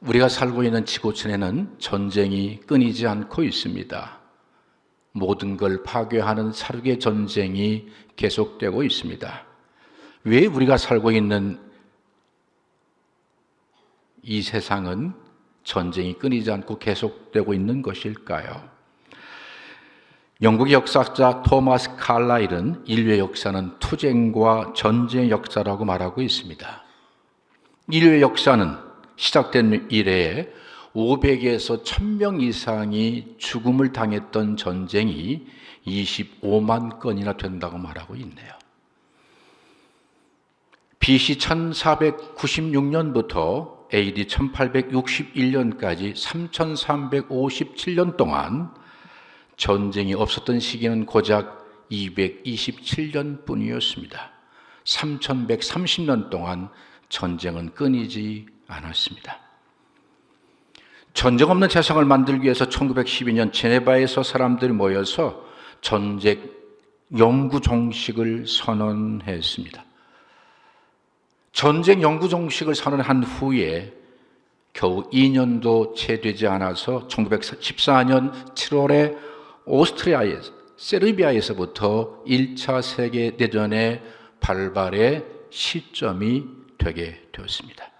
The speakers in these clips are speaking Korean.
우리가 살고 있는 지구촌에는 전쟁이 끊이지 않고 있습니다. 모든 걸 파괴하는 살육의 전쟁이 계속되고 있습니다. 왜 우리가 살고 있는 이 세상은 전쟁이 끊이지 않고 계속되고 있는 것일까요? 영국의 역사학자 토마스 칼라일은 인류의 역사는 투쟁과 전쟁의 역사라고 말하고 있습니다. 인류의 역사는 시작된 이래에 500에서 1000명 이상이 죽음을 당했던 전쟁이 25만 건이나 된다고 말하고 있네요. BC 1496년부터 AD 1861년까지 3357년 동안 전쟁이 없었던 시기는 고작 227년 뿐이었습니다. 3130년 동안 전쟁은 끊이지 않았습니다. 전쟁 없는 세상을 만들기 위해서 1912년 제네바에서 사람들이 모여서 전쟁 영구 종식을 선언했습니다. 전쟁 영구 종식을 선언한 후에 겨우 2년도 채 되지 않아서 1914년 7월에 오스트리아에서 세르비아에서부터 1차 세계대전의 발발의 시점이 되게 되었습니다.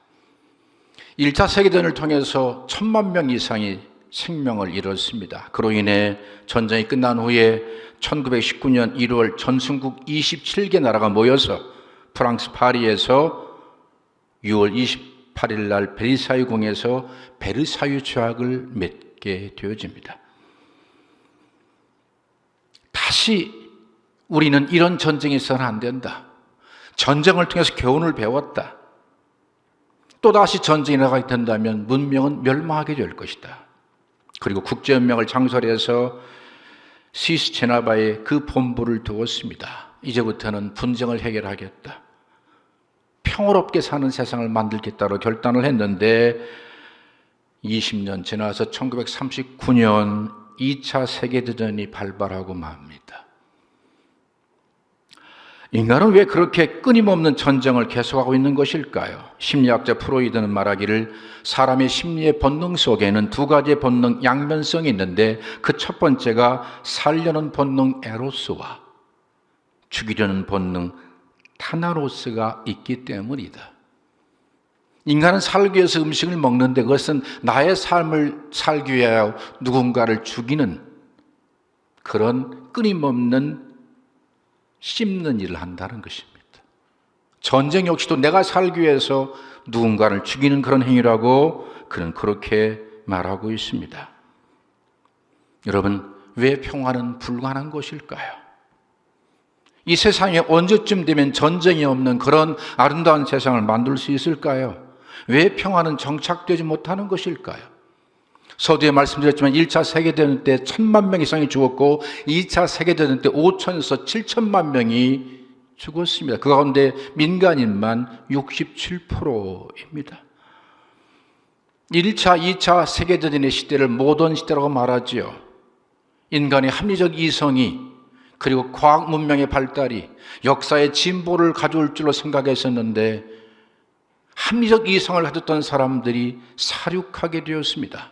1차 세계대전을 통해서 1000만 명 이상이 생명을 잃었습니다. 그로 인해 전쟁이 끝난 후에 1919년 1월 전승국 27개 나라가 모여서 프랑스 파리에서 6월 28일 날 베르사유 궁에서 베르사유 조약을 맺게 되어집니다. 다시 우리는 이런 전쟁이 있어서는 안 된다. 전쟁을 통해서 교훈을 배웠다. 또다시 전쟁이 일어나게 된다면 문명은 멸망하게 될 것이다. 그리고 국제연맹을 창설해서 스위스 제네바에 그 본부를 두었습니다. 이제부터는 분쟁을 해결하겠다. 평화롭게 사는 세상을 만들겠다고 결단을 했는데 20년 지나서 1939년 2차 세계대전이 발발하고 맙니다. 인간은 왜 그렇게 끊임없는 전쟁을 계속하고 있는 것일까요? 심리학자 프로이드는 말하기를 사람의 심리의 본능 속에는 두 가지의 본능 양면성이 있는데 그 첫 번째가 살려는 본능 에로스와 죽이려는 본능 타나로스가 있기 때문이다. 인간은 살기 위해서 음식을 먹는데 그것은 나의 삶을 살기 위하여 누군가를 죽이는 그런 끊임없는 씹는 일을 한다는 것입니다. 전쟁 역시도 내가 살기 위해서 누군가를 죽이는 그런 행위라고 그는 그렇게 말하고 있습니다. 여러분, 왜 평화는 불가능한 것일까요? 이 세상에 언제쯤 되면 전쟁이 없는 그런 아름다운 세상을 만들 수 있을까요? 왜 평화는 정착되지 못하는 것일까요? 서두에 말씀드렸지만 1차 세계대전 때 1000만 명 이상이 죽었고 2차 세계대전 때 5천에서 7천만 명이 죽었습니다. 그 가운데 민간인만 67%입니다. 1차, 2차 세계대전의 시대를 모던 시대라고 말하지요. 인간의 합리적 이성이 그리고 과학 문명의 발달이 역사의 진보를 가져올 줄로 생각했었는데 합리적 이성을 가졌던 사람들이 사륙하게 되었습니다.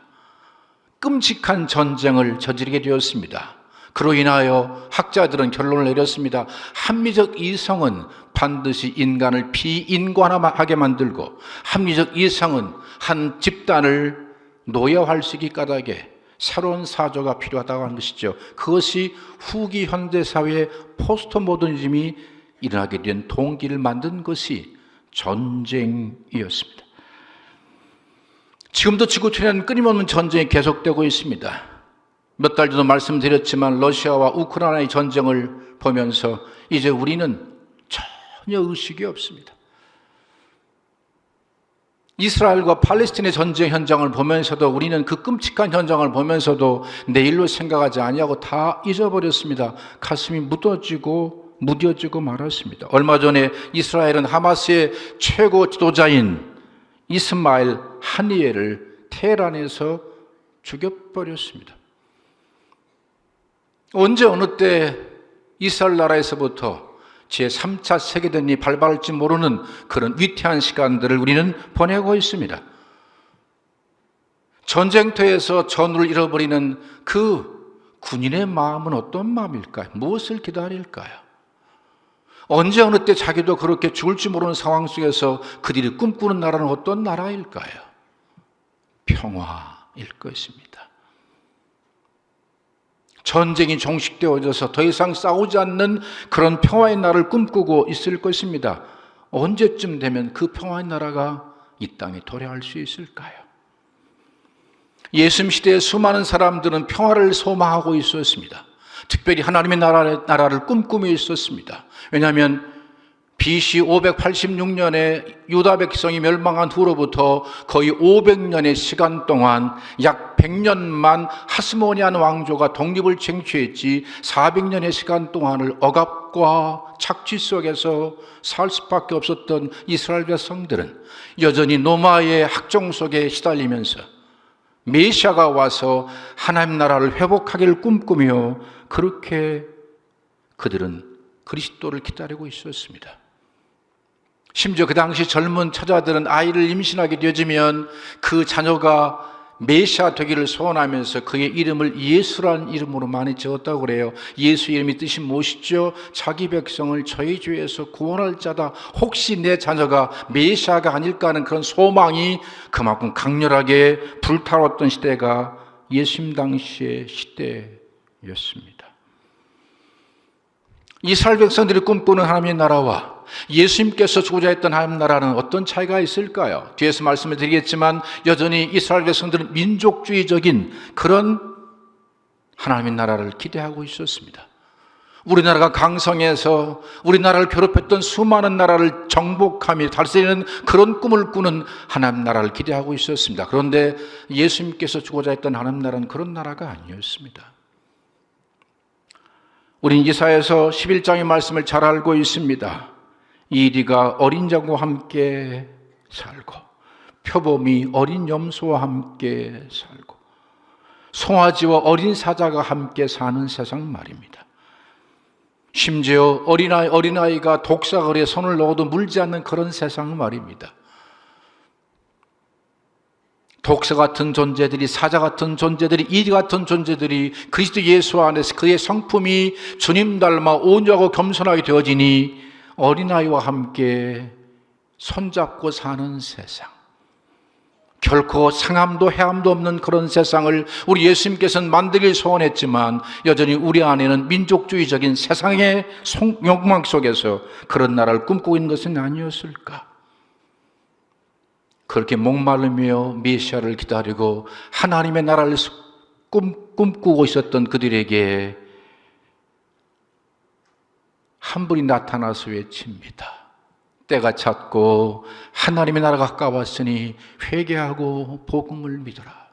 끔찍한 전쟁을 저지르게 되었습니다. 그로 인하여 학자들은 결론을 내렸습니다. 합리적 이성은 반드시 인간을 비인간화하게 만들고 합리적 이성은 한 집단을 노예화할 수 있기 까닭에 새로운 사조가 필요하다고 하는 것이죠. 그것이 후기 현대사회의 포스트 모더니즘이 일어나게 된 동기를 만든 것이 전쟁이었습니다. 지금도 지구촌에는 끊임없는 전쟁이 계속되고 있습니다. 몇 달 전도 말씀드렸지만 러시아와 우크라이나의 전쟁을 보면서 이제 우리는 전혀 의식이 없습니다. 이스라엘과 팔레스틴의 전쟁 현장을 보면서도 우리는 그 끔찍한 현장을 보면서도 내일로 생각하지 아니하고 다 잊어버렸습니다. 가슴이 무뎌지고 말았습니다. 얼마 전에 이스라엘은 하마스의 최고 지도자인 이스마일 하니예를 테헤란에서 죽여버렸습니다. 언제 어느 때 이스라엘 나라에서부터 제3차 세계대전이 발발할지 모르는 그런 위태한 시간들을 우리는 보내고 있습니다. 전쟁터에서 전우를 잃어버리는 그 군인의 마음은 어떤 마음일까요? 무엇을 기다릴까요? 언제 어느 때 자기도 그렇게 죽을지 모르는 상황 속에서 그들이 꿈꾸는 나라는 어떤 나라일까요? 평화일 것입니다. 전쟁이 종식되어져서 더 이상 싸우지 않는 그런 평화의 나라를 꿈꾸고 있을 것입니다. 언제쯤 되면 그 평화의 나라가 이 땅에 도래할 수 있을까요? 예수님 시대에 수많은 사람들은 평화를 소망하고 있었습니다. 특별히 하나님의 나라를 꿈꾸며 있었습니다. 왜냐하면 BC 586년에 유다 백성이 멸망한 후로부터 거의 500년의 시간 동안 약 100년만 하스모니안 왕조가 독립을 쟁취했지 400년의 시간 동안을 억압과 착취 속에서 살 수밖에 없었던 이스라엘 백성들은 여전히 노마의 학종 속에 시달리면서 메시아가 와서 하나님 나라를 회복하기를 꿈꾸며 그렇게 그들은 그리스도를 기다리고 있었습니다. 심지어 그 당시 젊은 처자들은 아이를 임신하게 되어지면 그 자녀가 메시아 되기를 소원하면서 그의 이름을 예수라는 이름으로 많이 지었다고 그래요. 예수 이름의 뜻이 무엇이죠? 자기 백성을 저희 죄에서 구원할 자다. 혹시 내 자녀가 메시아가 아닐까 하는 그런 소망이 그만큼 강렬하게 불타올랐던 시대가 예수님 당시의 시대였습니다. 이스라엘 백성들이 꿈꾸는 하나님의 나라와 예수님께서 주고자 했던 하나님 나라는 어떤 차이가 있을까요? 뒤에서 말씀을 드리겠지만 여전히 이스라엘 백성들은 민족주의적인 그런 하나님의 나라를 기대하고 있었습니다. 우리나라가 강성해서 우리나라를 괴롭혔던 수많은 나라를 정복하며 다스리는 그런 꿈을 꾸는 하나님 나라를 기대하고 있었습니다. 그런데 예수님께서 주고자 했던 하나님 나라는 그런 나라가 아니었습니다. 우린 이사야서 11장의 말씀을 잘 알고 있습니다. 이리가 어린 자와 함께 살고 표범이 어린 염소와 함께 살고 송아지와 어린 사자가 함께 사는 세상 말입니다. 심지어 어린아이가 독사거리에 손을 넣어도 물지 않는 그런 세상 말입니다. 독사 같은 존재들이, 사자 같은 존재들이, 이리 같은 존재들이 그리스도 예수 안에서 그의 성품이 주님 닮아 온유하고 겸손하게 되어지니 어린아이와 함께 손잡고 사는 세상, 결코 상함도 해함도 없는 그런 세상을 우리 예수님께서는 만들길 소원했지만 여전히 우리 안에는 민족주의적인 세상의 욕망 속에서 그런 나라를 꿈꾸고 있는 것은 아니었을까? 그렇게 목마르며 메시아를 기다리고 하나님의 나라를 꿈꾸고 있었던 그들에게 한 분이 나타나서 외칩니다. 때가 찼고 하나님의 나라가 가까웠으니 회개하고 복음을 믿어라.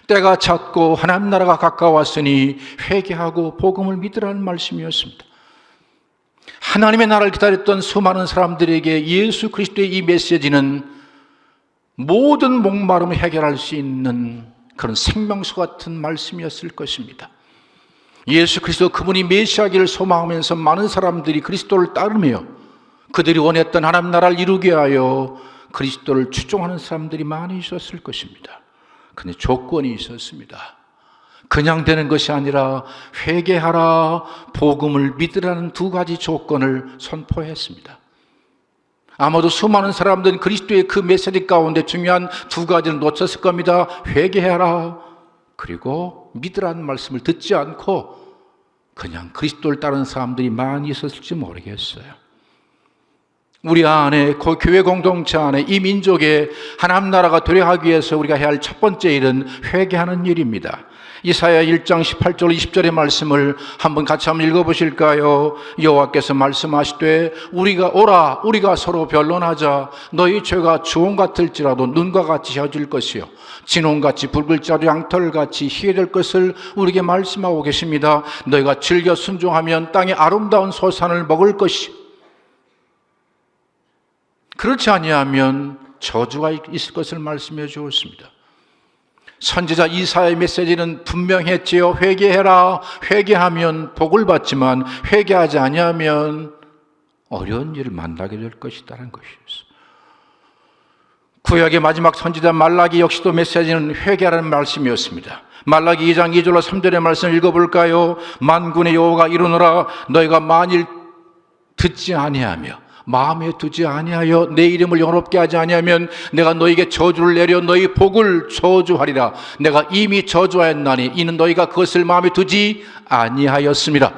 때가 찼고 하나님 나라가 가까웠으니 회개하고 복음을 믿으라는 말씀이었습니다. 하나님의 나라를 기다렸던 수많은 사람들에게 예수 그리스도의 이 메시지는 모든 목마름을 해결할 수 있는 그런 생명수 같은 말씀이었을 것입니다. 예수 그리스도 그분이 메시아기를 소망하면서 많은 사람들이 그리스도를 따르며 그들이 원했던 하나님 나라를 이루게 하여 그리스도를 추종하는 사람들이 많이 있었을 것입니다. 그런데 조건이 있었습니다. 그냥 되는 것이 아니라 회개하라, 복음을 믿으라는 두 가지 조건을 선포했습니다. 아마도 수많은 사람들은 그리스도의 그 메시지 가운데 중요한 두 가지를 놓쳤을 겁니다. 회개해라, 그리고 믿으라는 말씀을 듣지 않고 그냥 그리스도를 따르는 사람들이 많이 있었을지 모르겠어요. 우리 안에, 그 교회 공동체 안에 이 민족의 하나님 나라가 도래하기 위해서 우리가 해야 할 첫 번째 일은 회개하는 일입니다. 이사야 1장 18절 20절의 말씀을 한번 같이 한번 읽어보실까요? 여호와께서 말씀하시되 우리가 오라, 우리가 서로 변론하자. 너희 죄가 주홍 같을지라도 눈과 같이 헤어질 것이요 진홍같이 붉을지라도 양털같이 희게 될 것을 우리에게 말씀하고 계십니다. 너희가 즐겨 순종하면 땅의 아름다운 소산을 먹을 것이, 그렇지 아니하면 저주가 있을 것을 말씀해 주었습니다. 선지자 이사야의 메시지는 분명했지요. 회개해라. 회개하면 복을 받지만 회개하지 아니하면 어려운 일을 만나게 될 것이라는 것이었어요. 구약의 마지막 선지자 말라기 역시도 메시지는 회개하라는 말씀이었습니다. 말라기 2장 2절로 3절의 말씀을 읽어볼까요? 만군의 여호와가 이르노라 너희가 만일 듣지 아니하며 마음에 두지 아니하여 내 이름을 영롭게 하지 아니하면 내가 너희에게 저주를 내려 너희 복을 저주하리라. 내가 이미 저주하였나니 이는 너희가 그것을 마음에 두지 아니하였습니다.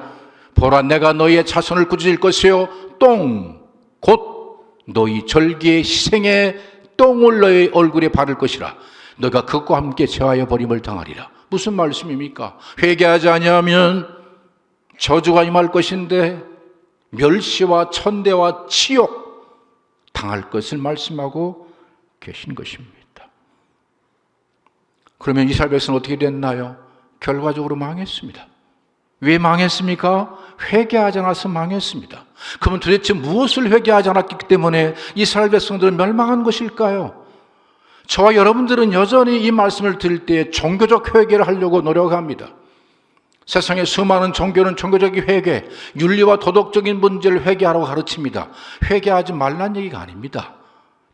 보라 내가 너희의 자손을 꾸짖을 것이요 똥 곧 너희 절기의 희생의 똥을 너희 얼굴에 바를 것이라. 너희가 그것과 함께 제하여 버림을 당하리라. 무슨 말씀입니까? 회개하지 아니하면 저주가 임할 것인데 멸시와 천대와 치욕 당할 것을 말씀하고 계신 것입니다. 그러면 이스라엘 백성은 어떻게 됐나요? 결과적으로 망했습니다. 왜 망했습니까? 회개하지 않아서 망했습니다. 그러면 도대체 무엇을 회개하지 않았기 때문에 이스라엘 백성들은 멸망한 것일까요? 저와 여러분들은 여전히 이 말씀을 들을 때 종교적 회개를 하려고 노력합니다. 세상의 수많은 종교는 종교적인 회개, 윤리와 도덕적인 문제를 회개하라고 가르칩니다. 회개하지 말란 얘기가 아닙니다.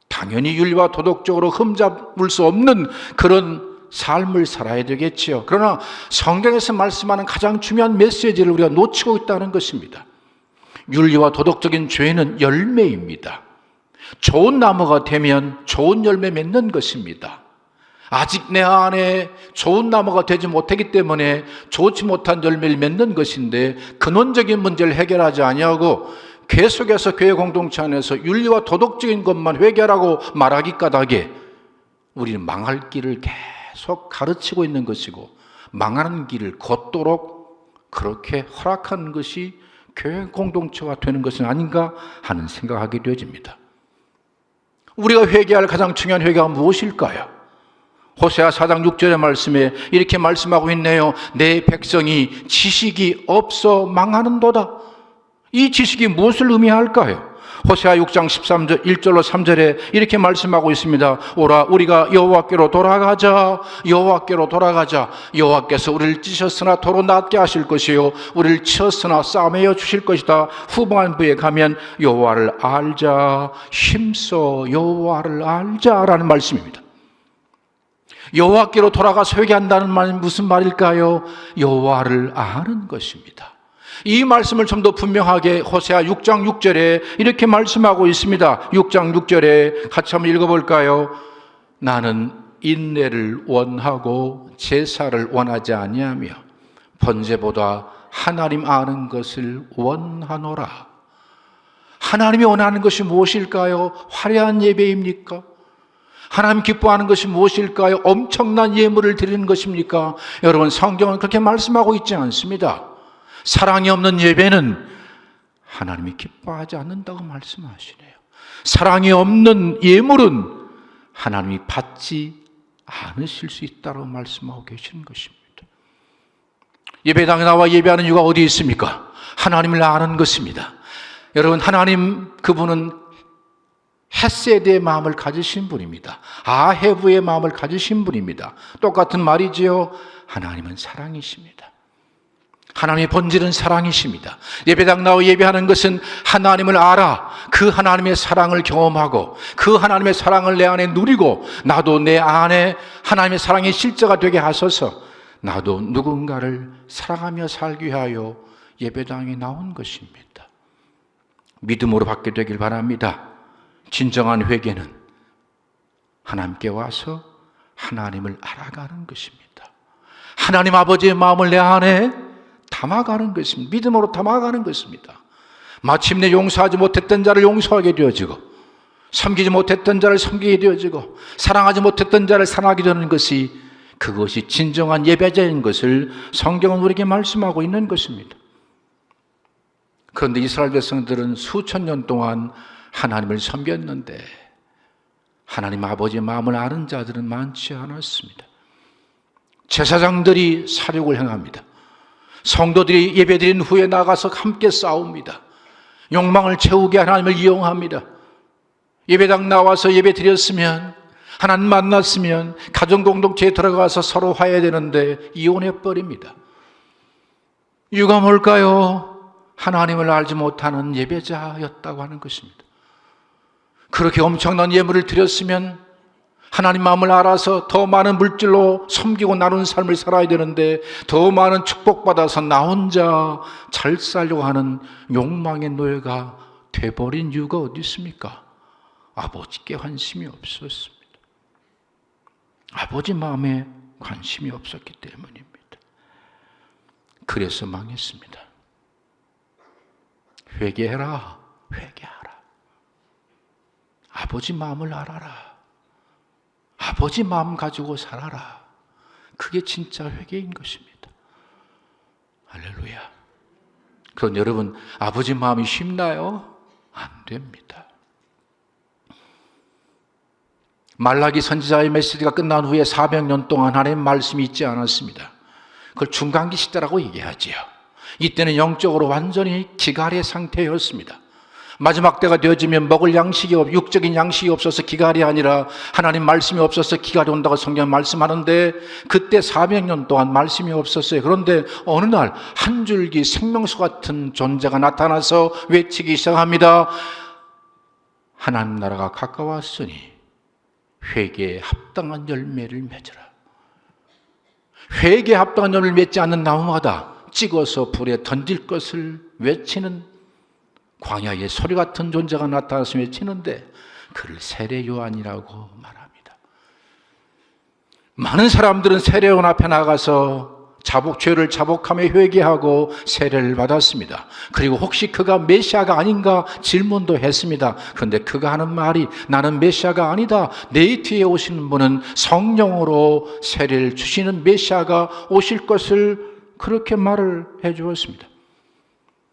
당연히 윤리와 도덕적으로 흠잡을 수 없는 그런 삶을 살아야 되겠지요. 그러나 성경에서 말씀하는 가장 중요한 메시지를 우리가 놓치고 있다는 것입니다. 윤리와 도덕적인 죄는 열매입니다. 좋은 나무가 되면 좋은 열매 맺는 것입니다. 아직 내 안에 좋은 나무가 되지 못하기 때문에 좋지 못한 열매를 맺는 것인데 근원적인 문제를 해결하지 아니하고 계속해서 교회 공동체 안에서 윤리와 도덕적인 것만 회개하라고 말하기 까닭에 우리는 망할 길을 계속 가르치고 있는 것이고 망하는 길을 걷도록 그렇게 허락한 것이 교회 공동체가 되는 것은 아닌가 하는 생각하게 되어집니다. 우리가 회개할 가장 중요한 회개가 무엇일까요? 호세아 4장 6절의 말씀에 이렇게 말씀하고 있네요. 내 백성이 지식이 없어 망하는도다. 이 지식이 무엇을 의미할까요? 호세아 6장 13절 1절로 3절에 이렇게 말씀하고 있습니다. 오라 우리가 여호와께로 돌아가자. 여호와께로 돌아가자. 여호와께서 우리를 찢으셨으나 도로 낫게 하실 것이요 우리를 치었으나 싸매어 주실 것이다. 후반부에 가면 여호와를 알자. 힘써 여호와를 알자라는 말씀입니다. 여호와께로 돌아가서 회개한다는 말은 무슨 말일까요? 여호와를 아는 것입니다. 이 말씀을 좀 더 분명하게 호세아 6장 6절에 이렇게 말씀하고 있습니다. 6장 6절에 같이 한번 읽어볼까요? 나는 인내를 원하고 제사를 원하지 아니하며 번제보다 하나님 아는 것을 원하노라. 하나님이 원하는 것이 무엇일까요? 화려한 예배입니까? 하나님 기뻐하는 것이 무엇일까요? 엄청난 예물을 드리는 것입니까? 여러분 성경은 그렇게 말씀하고 있지 않습니다. 사랑이 없는 예배는 하나님이 기뻐하지 않는다고 말씀하시네요. 사랑이 없는 예물은 하나님이 받지 않으실 수 있다고 말씀하고 계시는 것입니다. 예배당에 나와 예배하는 이유가 어디 있습니까? 하나님을 아는 것입니다. 여러분 하나님 그분은 헤세드의 마음을 가지신 분입니다. 아헤브의 마음을 가지신 분입니다. 똑같은 말이지요. 하나님은 사랑이십니다. 하나님의 본질은 사랑이십니다. 예배당 나와 예배하는 것은 하나님을 알아 그 하나님의 사랑을 경험하고 그 하나님의 사랑을 내 안에 누리고 나도 내 안에 하나님의 사랑의 실제가 되게 하소서. 나도 누군가를 사랑하며 살기 위하여 예배당에 나온 것입니다. 믿음으로 받게 되길 바랍니다. 진정한 회개는 하나님께 와서 하나님을 알아가는 것입니다. 하나님 아버지의 마음을 내 안에 담아가는 것입니다. 믿음으로 담아가는 것입니다. 마침내 용서하지 못했던 자를 용서하게 되어지고 섬기지 못했던 자를 섬기게 되어지고 사랑하지 못했던 자를 사랑하게 되는 것이 그것이 진정한 예배자인 것을 성경은 우리에게 말씀하고 있는 것입니다. 그런데 이스라엘 백성들은 수천 년 동안 하나님을 섬겼는데 하나님 아버지의 마음을 아는 자들은 많지 않았습니다. 제사장들이 사륙을 행합니다. 성도들이 예배드린 후에 나가서 함께 싸웁니다. 욕망을 채우게 하나님을 이용합니다. 예배당 나와서 예배드렸으면 하나님 만났으면 가정공동체에 들어가서 서로 화해되는데 이혼해버립니다. 이유가 뭘까요? 하나님을 알지 못하는 예배자였다고 하는 것입니다. 그렇게 엄청난 예물을 드렸으면 하나님 마음을 알아서 더 많은 물질로 섬기고 나누는 삶을 살아야 되는데 더 많은 축복받아서 나 혼자 잘 살려고 하는 욕망의 노예가 돼버린 이유가 어디 있습니까? 아버지께 관심이 없었습니다. 아버지 마음에 관심이 없었기 때문입니다. 그래서 망했습니다. 회개해라, 회개하라. 아버지 마음을 알아라. 아버지 마음 가지고 살아라. 그게 진짜 회개인 것입니다. 할렐루야. 그럼 여러분, 아버지 마음이 쉽나요? 안 됩니다. 말라기 선지자의 메시지가 끝난 후에 400년 동안 하나님의 말씀이 있지 않았습니다. 그걸 중간기 시대라고 얘기하지요. 이때는 영적으로 완전히 기갈의 상태였습니다. 마지막 때가 되어지면 먹을 양식이 육적인 양식이 없어서 기갈이 아니라 하나님 말씀이 없어서 기갈이 온다고 성경 말씀하는데 그때 400년 동안 말씀이 없었어요. 그런데 어느 날 한 줄기 생명수 같은 존재가 나타나서 외치기 시작합니다. 하나님 나라가 가까웠으니 회개에 합당한 열매를 맺으라. 회개에 합당한 열매를 맺지 않는 나무마다 찍어서 불에 던질 것을 외치는 광야의 소리 같은 존재가 나타나서 외치는데 그를 세례 요한이라고 말합니다. 많은 사람들은 세례 요한 앞에 나가서 죄를 자복하며 회개하고 세례를 받았습니다. 그리고 혹시 그가 메시아가 아닌가 질문도 했습니다. 그런데 그가 하는 말이 나는 메시아가 아니다. 내 뒤에 오시는 분은 성령으로 세례를 주시는 메시아가 오실 것을 그렇게 말을 해 주었습니다.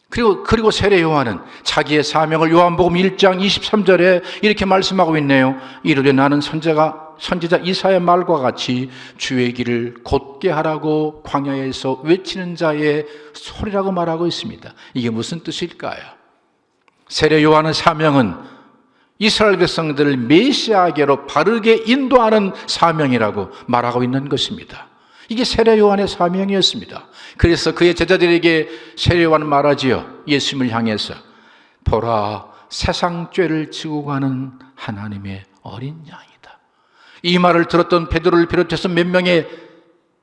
그리고 세례 요한은 자기의 사명을 요한복음 1장 23절에 이렇게 말씀하고 있네요. 이르되 나는 선지자 이사야의 말과 같이 주의 길을 곧게 하라고 광야에서 외치는 자의 소리라고 말하고 있습니다. 이게 무슨 뜻일까요? 세례 요한의 사명은 이스라엘 백성들을 메시아에게로 바르게 인도하는 사명이라고 말하고 있는 것입니다. 이게 세례 요한의 사명이었습니다. 그래서 그의 제자들에게 세례 요한은 말하지요. 예수님을 향해서 보라 세상 죄를 지고 가는 하나님의 어린 양이다. 이 말을 들었던 베드로를 비롯해서 몇 명의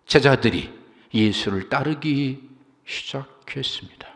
제자들이 예수를 따르기 시작했습니다.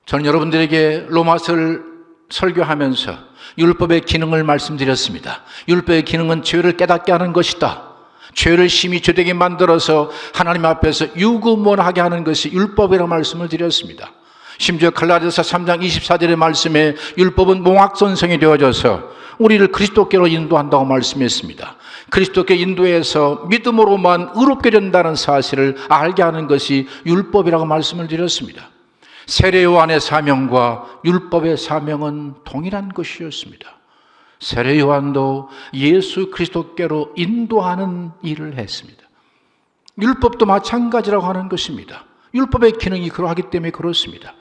저는 여러분들에게 로마서를 설교하면서 율법의 기능을 말씀드렸습니다. 율법의 기능은 죄를 깨닫게 하는 것이다. 죄를 심히 죄되게 만들어서 하나님 앞에서 유구무원하게 하는 것이 율법이라고 말씀을 드렸습니다. 심지어 갈라디아서 3장 24절의 말씀에 율법은 몽학선생이 되어져서 우리를 그리스도께로 인도한다고 말씀했습니다. 그리스도께 인도해서 믿음으로만 의롭게 된다는 사실을 알게 하는 것이 율법이라고 말씀을 드렸습니다. 세례 요한의 사명과 율법의 사명은 동일한 것이었습니다. 세례 요한도 예수 그리스도께로 인도하는 일을 했습니다. 율법도 마찬가지라고 하는 것입니다. 율법의 기능이 그러하기 때문에 그렇습니다.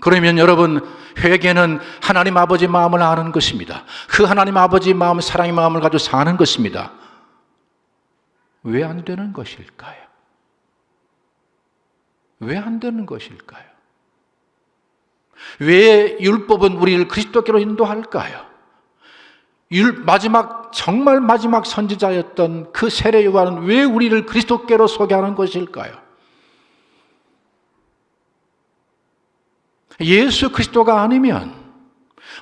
그러면 여러분, 회개는 하나님 아버지 마음을 아는 것입니다. 그 하나님 아버지 마음, 사랑의 마음을 가지고 사는 것입니다. 왜 안 되는 것일까요? 왜 안 되는 것일까요? 왜 율법은 우리를 그리스도께로 인도할까요? 정말 마지막 선지자였던 그 세례 요한은 왜 우리를 그리스도께로 소개하는 것일까요? 예수 그리스도가 아니면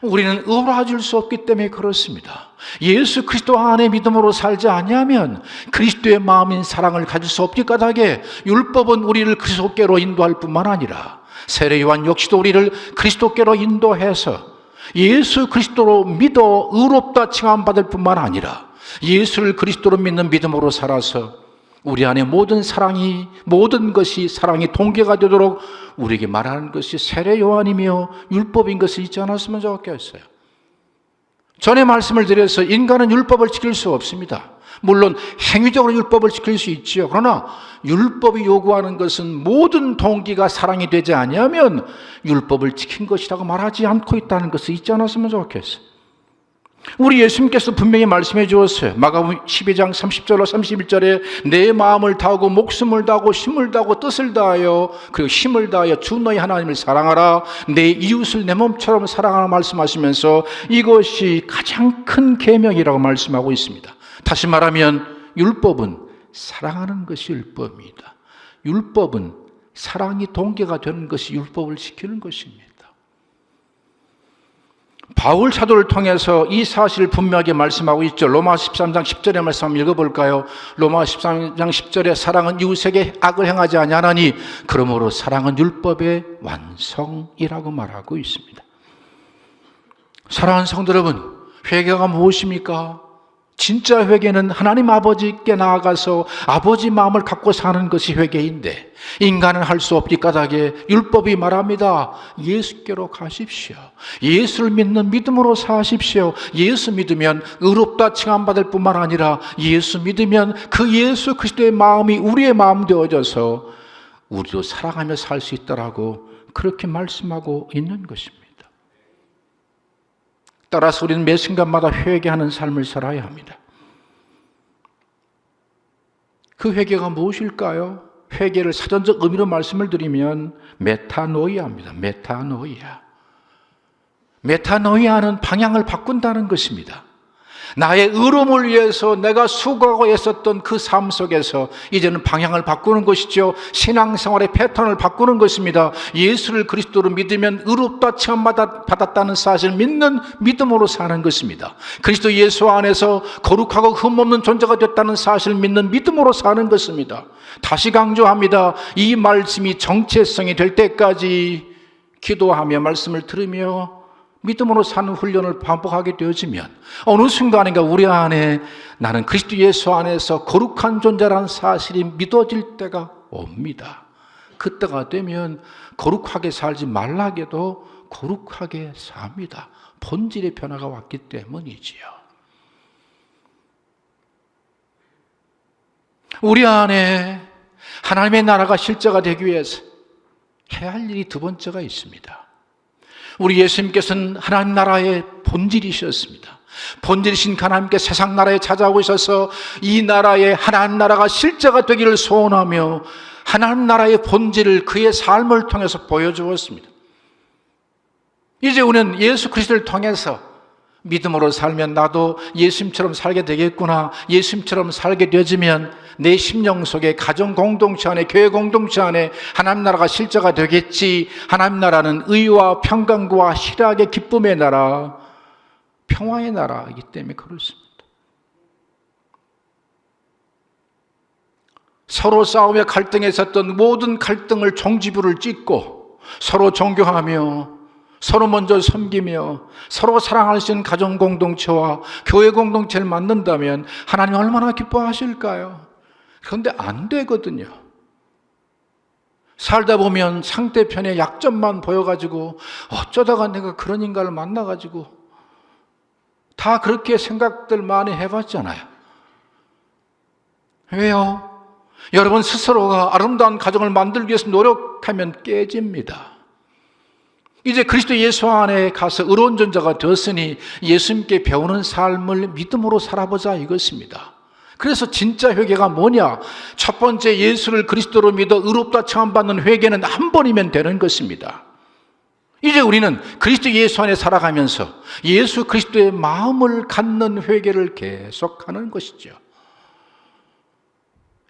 우리는 의로워질 수 없기 때문에 그렇습니다. 예수 그리스도 안에 믿음으로 살지 아니하면 그리스도의 마음인 사랑을 가질 수 없기 까닭에 율법은 우리를 그리스도께로 인도할 뿐만 아니라 세례 요한 역시도 우리를 그리스도께로 인도해서 예수 그리스도로 믿어 의롭다 칭함받을 뿐만 아니라 예수를 그리스도로 믿는 믿음으로 살아서 우리 안에 모든 것이 사랑이 동기가 되도록 우리에게 말하는 것이 세례 요한이며 율법인 것을 잊지 않았으면 좋겠어요. 전에 말씀을 드려서 인간은 율법을 지킬 수 없습니다. 물론 행위적으로 율법을 지킬 수 있지요. 그러나 율법이 요구하는 것은 모든 동기가 사랑이 되지 아니하면 율법을 지킨 것이라고 말하지 않고 있다는 것을 잊지 않았으면 좋겠어요. 우리 예수님께서 분명히 말씀해 주었어요. 마가복음 12장 30절로 31절에 내 마음을 다하고 목숨을 다하고 힘을 다하고 뜻을 다하여 그리고 힘을 다하여 주 너희 하나님을 사랑하라, 내 이웃을 내 몸처럼 사랑하라 말씀하시면서 이것이 가장 큰 계명이라고 말씀하고 있습니다. 다시 말하면 율법은 사랑하는 것이 율법입니다. 율법은 사랑이 동기가 되는 것이 율법을 지키는 것입니다. 바울 사도를 통해서 이 사실을 분명하게 말씀하고 있죠. 로마 13장 10절의 말씀 한번 읽어볼까요? 로마 13장 10절에 사랑은 이웃에게 악을 행하지 아니하나니 그러므로 사랑은 율법의 완성이라고 말하고 있습니다. 사랑하는 성도 여러분, 회개가 무엇입니까? 진짜 회개는 하나님 아버지께 나아가서 아버지 마음을 갖고 사는 것이 회개인데, 인간은 할 수 없기 까닭에 율법이 말합니다. 예수께로 가십시오. 예수를 믿는 믿음으로 사십시오. 예수 믿으면 의롭다 칭함받을 뿐만 아니라 예수 믿으면 그 예수 그리스도의 마음이 우리의 마음 되어져서 우리도 사랑하며 살 수 있다라고 그렇게 말씀하고 있는 것입니다. 따라서 우리는 매 순간마다 회개하는 삶을 살아야 합니다. 그 회개가 무엇일까요? 회개를 사전적 의미로 말씀을 드리면 메타노이아입니다. 메타노이아는 방향을 바꾼다는 것입니다. 나의 의로움을 위해서 내가 수고하고 애썼던 그 삶 속에서 이제는 방향을 바꾸는 것이죠. 신앙생활의 패턴을 바꾸는 것입니다. 예수를 그리스도로 믿으면 의롭다 칭함받았다는 사실을 믿는 믿음으로 사는 것입니다. 그리스도 예수 안에서 거룩하고 흠없는 존재가 됐다는 사실을 믿는 믿음으로 사는 것입니다. 다시 강조합니다. 이 말씀이 정체성이 될 때까지 기도하며 말씀을 들으며 믿음으로 사는 훈련을 반복하게 되어지면 어느 순간인가 우리 안에 나는 그리스도 예수 안에서 거룩한 존재라는 사실이 믿어질 때가 옵니다. 그때가 되면 거룩하게 살지 말라게도 거룩하게 삽니다. 본질의 변화가 왔기 때문이지요. 우리 안에 하나님의 나라가 실제가 되기 위해서 해야 할 일이 두 번째가 있습니다. 우리 예수님께서는 하나님 나라의 본질이셨습니다. 본질이신 하나님께 세상 나라에 찾아오고 있어서 이 나라의 하나님 나라가 실제가 되기를 소원하며 하나님 나라의 본질을 그의 삶을 통해서 보여주었습니다. 이제 우리는 예수 그리스도를 통해서 믿음으로 살면 나도 예수님처럼 살게 되겠구나, 예수님처럼 살게 되어지면 내 심령 속에 가정 공동체 안에, 교회 공동체 안에 하나님 나라가 실제가 되겠지. 하나님 나라는 의와 평강과 희락의 기쁨의 나라, 평화의 나라이기 때문에 그렇습니다. 서로 싸우며 갈등했었던 모든 갈등을 종지부를 찍고 서로 존경하며 서로 먼저 섬기며 서로 사랑할 수 있는 가정 공동체와 교회 공동체를 만든다면 하나님 얼마나 기뻐하실까요? 그런데 안 되거든요. 살다 보면 상대편의 약점만 보여가지고 어쩌다가 내가 그런 인간을 만나가지고 다 그렇게 생각들 많이 해봤잖아요. 왜요? 여러분 스스로가 아름다운 가정을 만들기 위해서 노력하면 깨집니다. 이제 그리스도 예수 안에 가서 의로운 존재가 되었으니 예수님께 배우는 삶을 믿음으로 살아보자 이것입니다. 그래서 진짜 회개가 뭐냐? 첫 번째, 예수를 그리스도로 믿어 의롭다 칭함받는 회개는 한 번이면 되는 것입니다. 이제 우리는 그리스도 예수 안에 살아가면서 예수 그리스도의 마음을 갖는 회개를 계속하는 것이죠.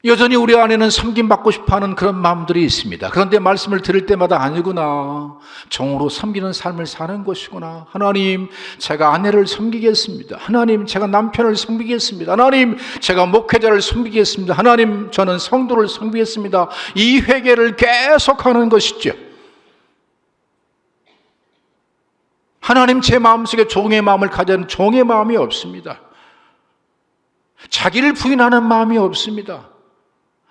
여전히 우리 안에는 섬김받고 싶어하는 그런 마음들이 있습니다. 그런데 말씀을 들을 때마다 아니구나, 종으로 섬기는 삶을 사는 것이구나. 하나님, 제가 아내를 섬기겠습니다. 하나님, 제가 남편을 섬기겠습니다. 하나님, 제가 목회자를 섬기겠습니다. 하나님, 저는 성도를 섬기겠습니다. 이 회개를 계속하는 것이죠. 하나님, 제 마음속에 종의 마음을 가진 종의 마음이 없습니다. 자기를 부인하는 마음이 없습니다.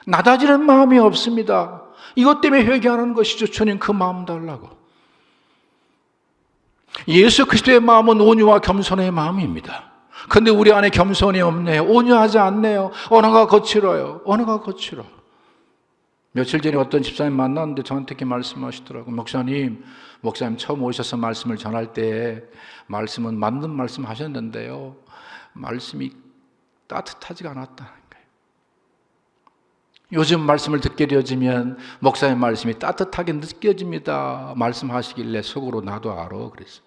낮아지는 마음이 없습니다. 이것 때문에 회개하는 것이죠. 주님, 그 마음 달라고. 예수 그리스도의 마음은 온유와 겸손의 마음입니다. 그런데 우리 안에 겸손이 없네요. 온유하지 않네요. 언어가 거칠어요. 언어가 거칠어. 며칠 전에 어떤 집사님 만났는데 저한테 이렇게 말씀하시더라고요. 목사님 처음 오셔서 말씀을 전할 때 말씀은 맞는 말씀 하셨는데요, 말씀이 따뜻하지가 않았다는 거예요. 요즘 말씀을 듣게 되어지면 목사님 말씀이 따뜻하게 느껴집니다 말씀하시길래 속으로 나도 알아 그랬어요.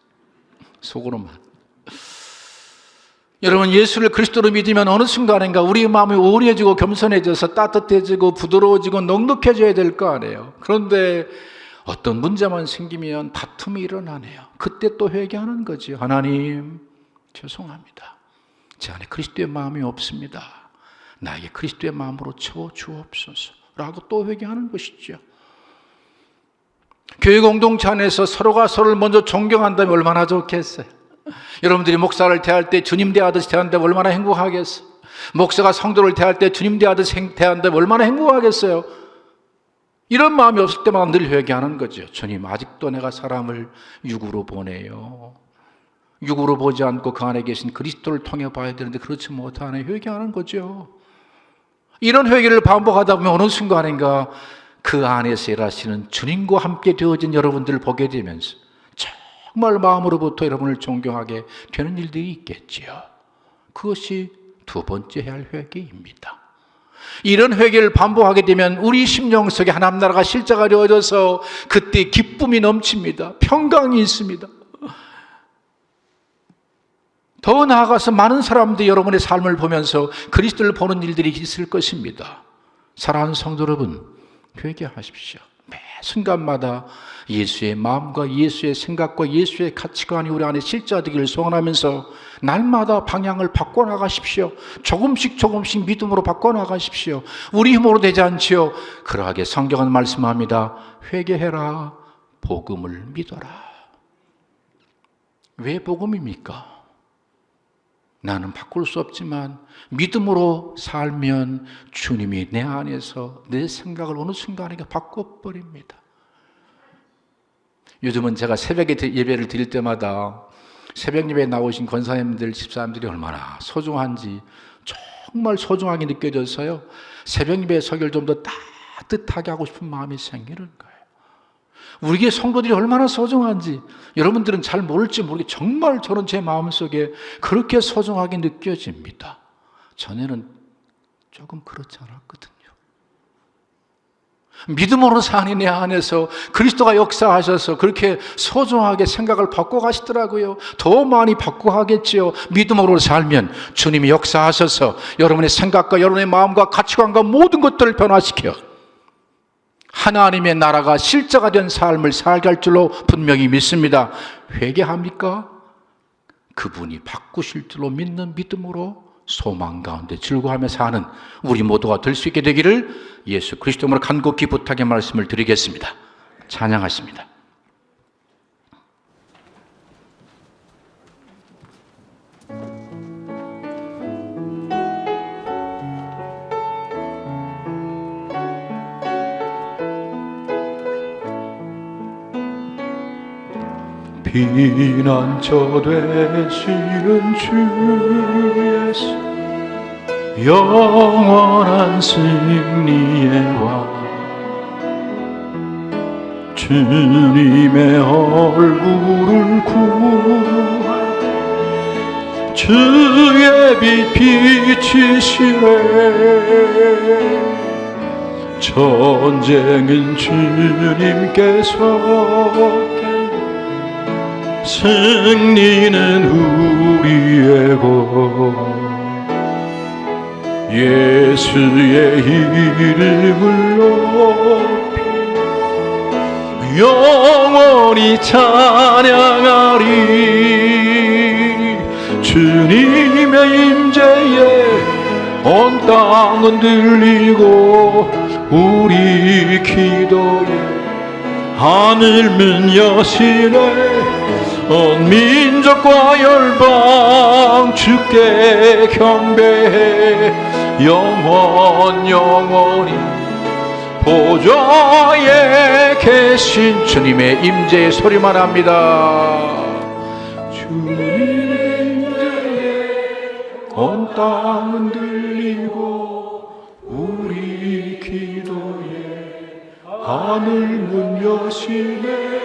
속으로만. 여러분, 예수를 그리스도로 믿으면 어느 순간인가 우리의 마음이 우울해지고 겸손해져서 따뜻해지고 부드러워지고 넉넉해져야 될 거 아니에요. 그런데 어떤 문제만 생기면 다툼이 일어나네요. 그때 또 회개하는 거지. 하나님 죄송합니다, 제 안에 그리스도의 마음이 없습니다, 나에게 그리스도의 마음으로 채워주옵소서 라고 또 회개하는 것이죠. 교회 공동체 안에서 서로가 서로를 먼저 존경한다면 얼마나 좋겠어요. 여러분들이 목사를 대할 때 주님 대하듯이 대한다면 얼마나 행복하겠어요. 목사가 성도를 대할 때 주님 대하듯이 대한다면 얼마나 행복하겠어요. 이런 마음이 없을 때마다 늘 회개하는 거죠. 주님, 아직도 내가 사람을 육으로 보내요. 육으로 보지 않고 그 안에 계신 그리스도를 통해 봐야 되는데 그렇지 못하네. 회개하는 거죠. 이런 회개를 반복하다 보면 어느 순간인가 그 안에서 일하시는 주님과 함께 되어진 여러분들을 보게 되면서 정말 마음으로부터 여러분을 존경하게 되는 일들이 있겠지요. 그것이 두 번째 해야 할 회개입니다. 이런 회개를 반복하게 되면 우리 심령 속에 하나님 나라가 실제가 되어져서 그때 기쁨이 넘칩니다. 평강이 있습니다. 더 나아가서 많은 사람들이 여러분의 삶을 보면서 그리스도를 보는 일들이 있을 것입니다. 사랑하는 성도 여러분, 회개하십시오. 매 순간마다 예수의 마음과 예수의 생각과 예수의 가치관이 우리 안에 실제되기를 소원하면서 날마다 방향을 바꿔나가십시오. 조금씩 믿음으로 바꿔나가십시오. 우리 힘으로 되지 않지요. 그러하게 성경은 말씀합니다. 회개해라, 복음을 믿어라. 왜 복음입니까? 나는 바꿀 수 없지만 믿음으로 살면 주님이 내 안에서 내 생각을 어느 순간에 바꿔버립니다. 요즘은 제가 새벽에 예배를 드릴 때마다 새벽 예배에 나오신 권사님들, 집사님들이 얼마나 소중한지 정말 소중하게 느껴져서요, 새벽 예배 설교를 좀 더 따뜻하게 하고 싶은 마음이 생기는 거예요. 우리의 성도들이 얼마나 소중한지 여러분들은 잘 모를지 모르게 정말 저는 제 마음속에 그렇게 소중하게 느껴집니다. 전에는 조금 그렇지 않았거든요. 믿음으로 사는 내 안에서 그리스도가 역사하셔서 그렇게 소중하게 생각을 바꿔가시더라고요. 더 많이 바꿔가겠지요. 믿음으로 살면 주님이 역사하셔서 여러분의 생각과 여러분의 마음과 가치관과 모든 것들을 변화시켜 하나님의 나라가 실제가 된 삶을 살게 할 줄로 분명히 믿습니다. 회개합니까? 그분이 바꾸실 줄로 믿는 믿음으로 소망 가운데 즐거워하며 사는 우리 모두가 될 수 있게 되기를 예수 그리스도로 간곡히 부탁의 말씀을 드리겠습니다. 찬양하십니다. 피난처 되시는 주 예수, 영원한 승리의 왕, 주님의 얼굴을 구할 주의 빛 비치시네. 전쟁은 주님께서, 승리는 우리의 것. 예수의 이름을 높이 영원히 찬양하리. 주님의 임재에 온 땅은 들리고 우리 기도에 하늘문 여시네. 온 민족과 열방 주께 경배해. 영원히 보좌에 계신 주님의 임재의 소리만 합니다. 주님의 임재에 온 땅은 들리고 우리 기도에 하늘 문 여시네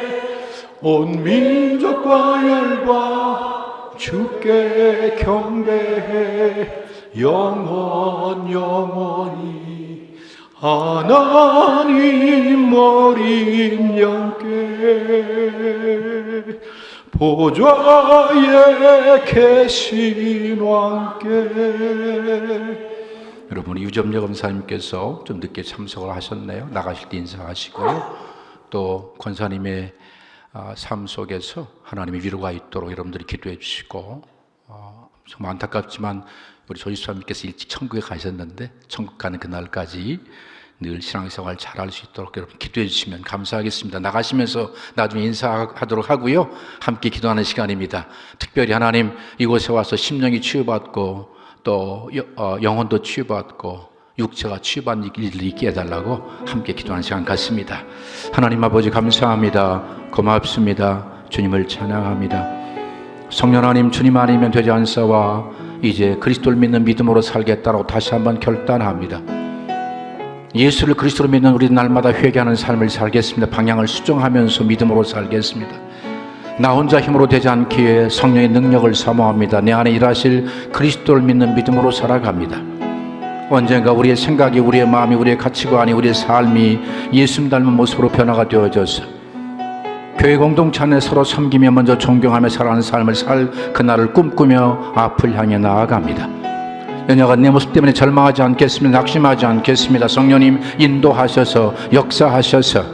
온 민족과 열과 주께 경배해 영원히 하나님 어린 양께 보좌에 계신 왕께. 여러분, 유점여 검사님께서 좀 늦게 참석을 하셨네요. 나가실 때 인사하시고요. 또 권사님의 삶 속에서 하나님의 위로가 있도록 여러분들이 기도해 주시고, 정말 안타깝지만 우리 조지수사님께서 일찍 천국에 가셨는데 천국 가는 그날까지 늘 신앙생활 잘할 수 있도록 여러분 기도해 주시면 감사하겠습니다. 나가시면서 나중에 인사하도록 하고요. 함께 기도하는 시간입니다. 특별히 하나님, 이곳에 와서 심령이 치유받고 또 영혼도 치유받고 육체가 치유받는 일들이 있게 해달라고 함께 기도하는 시간 갖습니다. 하나님 아버지 감사합니다. 고맙습니다. 주님을 찬양합니다. 성령 하나님, 주님 아니면 되지 않사와 이제 그리스도를 믿는 믿음으로 살겠다고 다시 한번 결단합니다. 예수를 그리스도로 믿는 우리 날마다 회개하는 삶을 살겠습니다. 방향을 수정하면서 믿음으로 살겠습니다. 나 혼자 힘으로 되지 않기에 성령의 능력을 사모합니다. 내 안에 일하실 그리스도를 믿는 믿음으로 살아갑니다. 언젠가 우리의 생각이, 우리의 마음이, 우리의 가치관이, 우리의 삶이 예수님 닮은 모습으로 변화가 되어져서 교회 공동체 안에 서로 섬기며 먼저 존경하며 살아가는 삶을 살 그날을 꿈꾸며 앞을 향해 나아갑니다. 연약한 내 모습 때문에 절망하지 않겠습니다. 낙심하지 않겠습니다. 성령님 인도하셔서 역사하셔서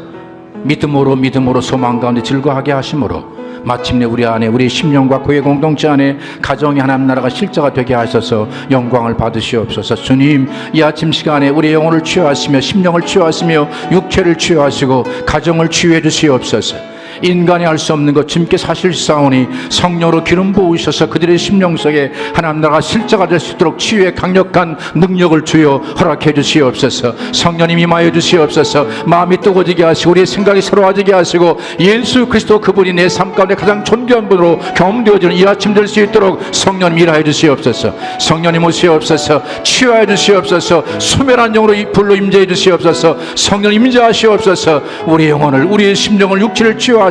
믿음으로 소망 가운데 즐거워하게 하심으로 마침내 우리 안에, 우리 심령과 교회 공동체 안에 가정이 하나님 나라가 실제가 되게 하셔서 영광을 받으시옵소서. 주님, 이 아침 시간에 우리 영혼을 치유하시며 심령을 치유하시며 육체를 치유하시고 가정을 치유해 주시옵소서. 인간이 할 수 없는 것 주님께서 하실사오니 성령으로 기름 부으셔서 그들의 심령 속에 하나님 나라가 실제가 될 수 있도록 치유의 강력한 능력을 주여 허락해 주시옵소서. 성령님 임하여 주시옵소서. 마음이 뜨거워지게 하시고 우리의 생각이 새로워지게 하시고 예수 그리스도 그분이 내 삶 가운데 가장 존귀한 분으로 경험되어지는 이 아침 될 수 있도록 성령님 일하여 주시옵소서. 성령님 오시옵소서. 치유하여 주시옵소서. 소멸한 영으로 불로 임재해 주시옵소서. 성령님 임재하시옵소서. 우리의 영혼을, 우리의 심령을, 육체를 치유하소서.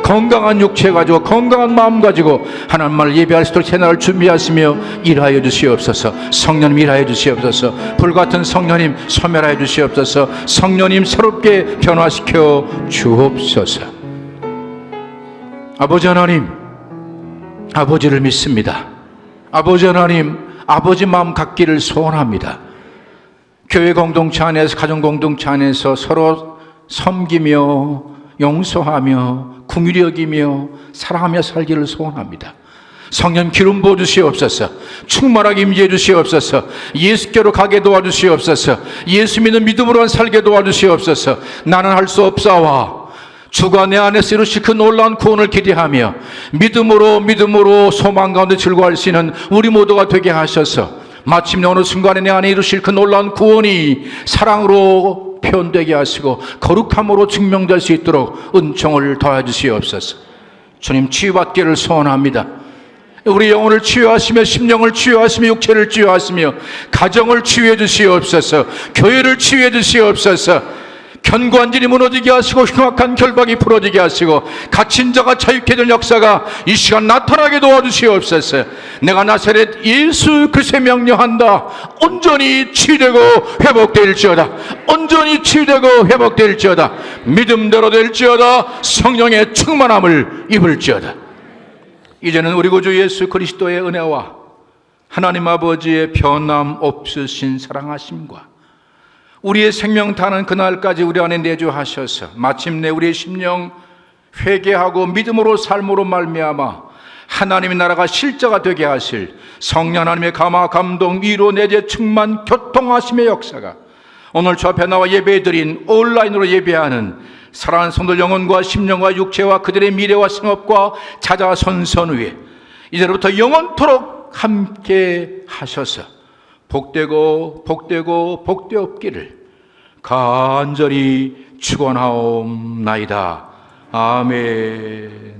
건강한 육체 가지고 건강한 마음 가지고 하나님을 예배할 수 있도록 채널을 준비하시며 일하여 주시옵소서. 성령님 일하여 주시옵소서. 불같은 성령님 소멸하여 주시옵소서. 성령님 새롭게 변화시켜 주옵소서. 아버지 하나님, 아버지를 믿습니다. 아버지 하나님, 아버지 마음 갖기를 소원합니다. 교회 공동체 안에서, 가정 공동체 안에서 서로 섬기며 용서하며 긍휼히 여기며 사랑하며 살기를 소원합니다. 성령 기름 부어 주시옵소서. 충만하게 임재해 주시옵소서. 예수께로 가게 도와주시옵소서. 예수 믿는 믿음으로만 살게 도와주시옵소서. 나는 할 수 없사와 주가 내 안에서 이루실 그 놀라운 구원을 기대하며 믿음으로 소망 가운데 즐거워할 수 있는 우리 모두가 되게 하셔서 마침내 어느 순간에 내 안에 이루실 그 놀라운 구원이 사랑으로 표현되게 하시고 거룩함으로 증명될 수 있도록 은총을 더해주시옵소서. 주님, 치유받기를 소원합니다. 우리 영혼을 치유하시며 심령을 치유하시며 육체를 치유하시며 가정을 치유해 주시옵소서. 교회를 치유해 주시옵소서. 견고한 진이 무너지게 하시고 흉악한 결박이 풀어지게 하시고 갇힌 자가 자유케 될 역사가 이 시간 나타나게 도와주시옵소서. 내가 나사렛 예수 그리스도의 명령한다. 온전히 치유되고 회복될지어다. 온전히 치유되고 회복될지어다. 믿음대로 될지어다. 성령의 충만함을 입을지어다. 이제는 우리 구주 예수 그리스도의 은혜와 하나님 아버지의 변함 없으신 사랑하심과 우리의 생명 다는 그날까지 우리 안에 내주하셔서 마침내 우리의 심령 회개하고 믿음으로 삶으로 말미암아 하나님의 나라가 실제가 되게 하실 성령 하나님의 감화 감동 위로 내재 충만 교통하심의 역사가 오늘 저 앞에 나와 예배드린 온라인으로 예배하는 사랑하는 성도들 영혼과 심령과 육체와 그들의 미래와 생업과 자자손손 위에 이제로부터 영원토록 함께 하셔서 복되고 복되옵기를 간절히 축원하옵나이다. 아멘.